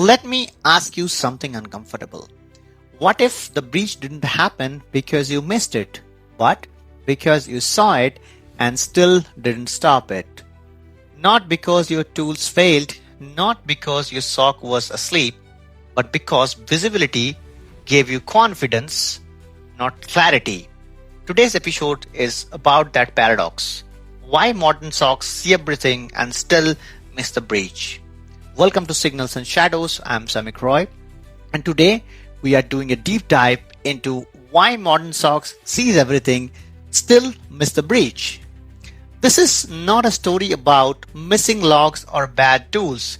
Let me ask you something uncomfortable. What if the breach didn't happen because you missed it, but because you saw it and still didn't stop it? Not because your tools failed, not because your SOC was asleep, but because visibility gave you confidence, not clarity. Today's episode is about that paradox. Why modern SOCs see everything and still miss the breach. Welcome to Signals and Shadows. I'm Samik Roy, and today we are doing a deep dive into why modern SOCs sees everything, still miss the breach. This is not a story about missing logs or bad tools.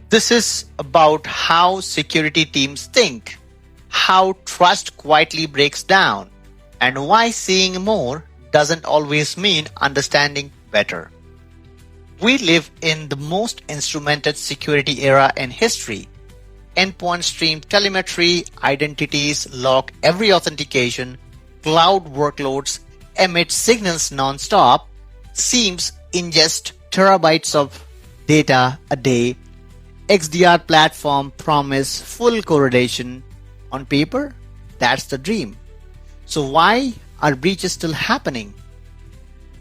This is about how security teams think, how trust quietly breaks down, and why seeing more doesn't always mean understanding better. We live in the most instrumented security era in history. Endpoint stream telemetry, identities log every authentication, cloud workloads emit signals non-stop, seems ingest terabytes of data a day, XDR platform promise full correlation. On paper, that's the dream. So why are breaches still happening?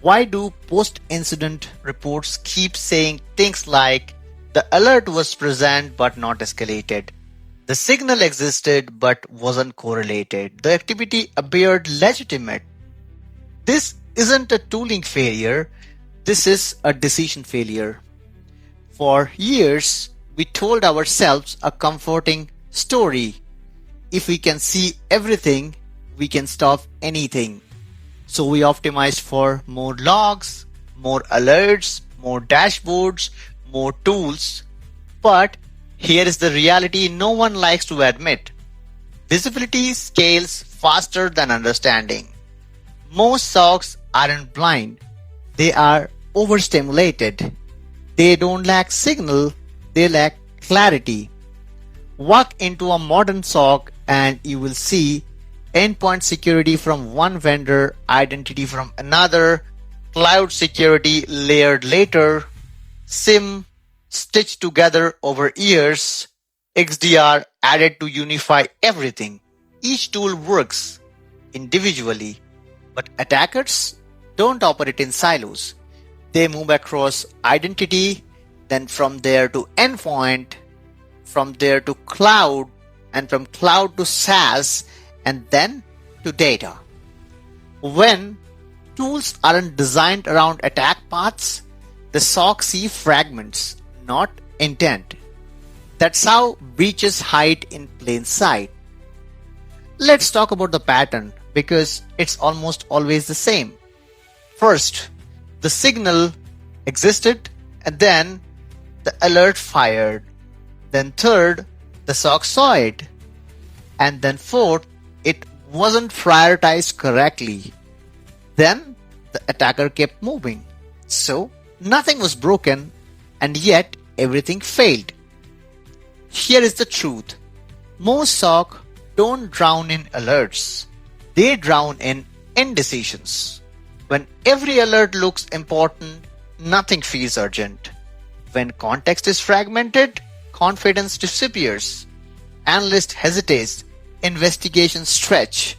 Why do post-incident reports keep saying things like, the alert was present but not escalated, the signal existed but wasn't correlated, the activity appeared legitimate? This isn't a tooling failure, this is a decision failure. For years, we told ourselves a comforting story. If we can see everything, we can stop anything. So we optimized for more logs, more alerts, more dashboards, more tools. But here is the reality no one likes to admit. Visibility scales faster than understanding. Most SOCs aren't blind. They are overstimulated. They don't lack signal, they lack clarity. Walk into a modern SOC and you will see endpoint security from one vendor, identity from another, cloud security layered later, SIM stitched together over years, XDR added to unify everything. Each tool works individually, but attackers don't operate in silos. They move across identity, then from there to endpoint, from there to cloud, and from cloud to SaaS, and then to data. When tools aren't designed around attack paths, the SOC see fragments, not intent. That's how breaches hide in plain sight. Let's talk about the pattern because it's almost always the same. First, the signal existed and then the alert fired. Then third, the SOC saw it. And then fourth, it wasn't prioritized correctly. Then the attacker kept moving. So nothing was broken and yet everything failed. Here is the truth. Most SOC don't drown in alerts. They drown in indecisions. When every alert looks important, nothing feels urgent. When context is fragmented, confidence disappears. Analyst hesitates. Investigations stretch,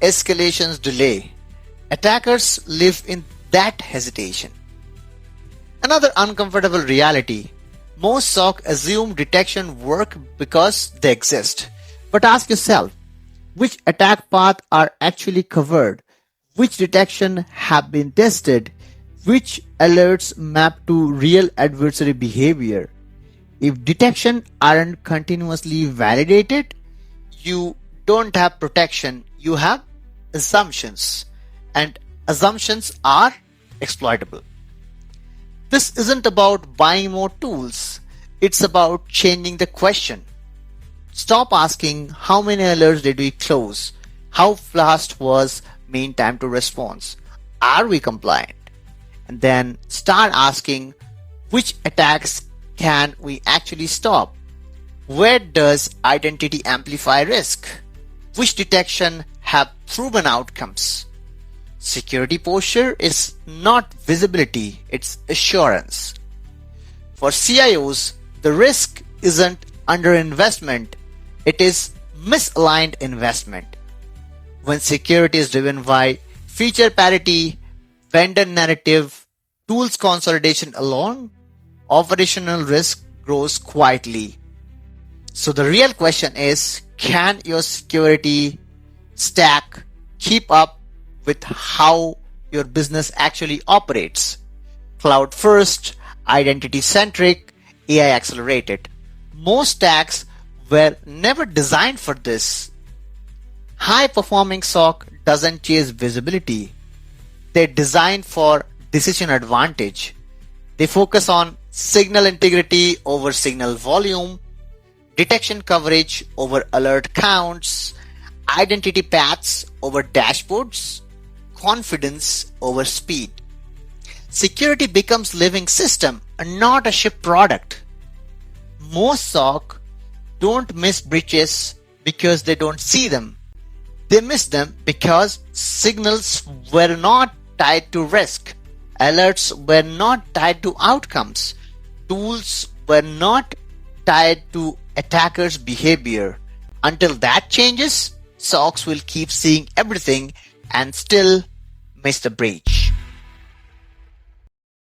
escalations delay. Attackers live in that hesitation. Another uncomfortable reality. Most SOC assume detection work because they exist. But ask yourself, which attack paths are actually covered? Which detection have been tested? Which alerts map to real adversary behavior? If detection aren't continuously validated, you don't have protection, you have assumptions, and assumptions are exploitable. This isn't about buying more tools, it's about changing the question. Stop asking how many alerts did we close, how fast was mean time to response, are we compliant? And then start asking which attacks can we actually stop? Where does identity amplify risk? Which detection have proven outcomes? Security posture is not visibility, it's assurance. For CIOs, the risk isn't underinvestment, it is misaligned investment. When security is driven by feature parity, vendor narrative, tools consolidation alone, operational risk grows quietly. So the real question is, can your security stack keep up with how your business actually operates? Cloud first, identity centric, AI accelerated. Most stacks were never designed for this. High performing SOC doesn't chase visibility. They're designed for decision advantage. They focus on signal integrity over signal volume, detection coverage over alert counts, identity paths over dashboards, confidence over speed. Security becomes living system and not a shipped product. Most SOC don't miss breaches because they don't see them. They miss them because signals were not tied to risk. Alerts were not tied to outcomes. Tools were not tied to attackers' behavior. Until that changes, SOCs will keep seeing everything and still miss the breach.